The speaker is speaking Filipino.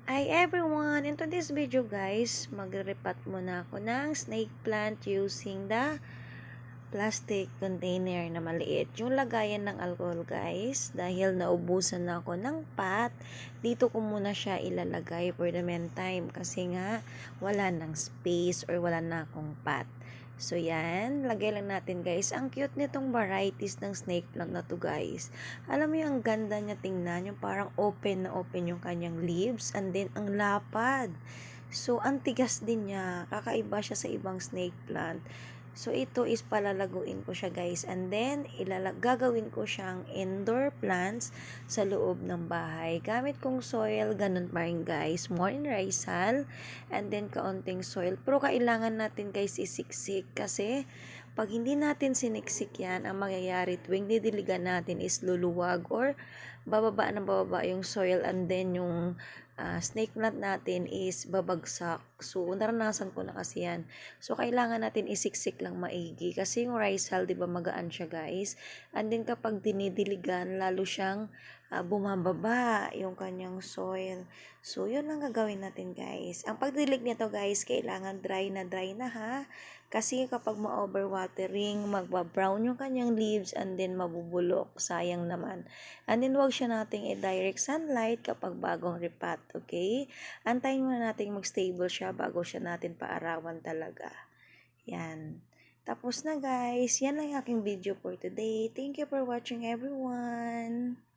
Hi everyone! In today's video guys, magre-repat muna ako ng snake plant using the plastic container na maliit. Yung lagayan ng alcohol guys, dahil naubusan na ako ng pot, dito ko muna siya ilalagay for the meantime kasi nga wala nang space or wala na akong pot. So yan, lagay lang natin guys. Ang cute nitong varieties ng snake plant na to guys. Alam mo yung ang ganda niya tingnan, yung parang open na open yung kanyang leaves and then ang lapad. So ang tigas din niya, kakaiba siya sa ibang snake plant. So ito is palalaguin ko siya guys and then gagawin ko siyang indoor plants sa loob ng bahay. Gamit kong soil, ganun pa rin guys, more in risal and then kaunting soil. Pero kailangan natin guys isiksik kasi pag hindi natin siniksik yan, ang mangyayari tuwing didiligan natin is luluwag or bababa yung soil and then yung snake plant natin is babagsak. So, naranasan ko na kasi yan. So, kailangan natin isiksik lang maigi. Kasi yung rice hull, di ba, magaan siya guys. And then, kapag dinidiligan, lalo siyang bumababa yung kanyang soil. So, yun ang gagawin natin guys. Ang pagdilig nito guys, kailangan dry na ha. Kasi kapag ma-overwatering, magba-brown yung kanyang leaves and then mabubulok. Sayang naman. And then, wag siya nating i-direct sunlight kapag bagong repot. Okay? Antayin muna natin mag-stable siya bago siya natin paarawan talaga. Yan. Tapos na guys. Yan lang yung aking video for today. Thank you for watching everyone.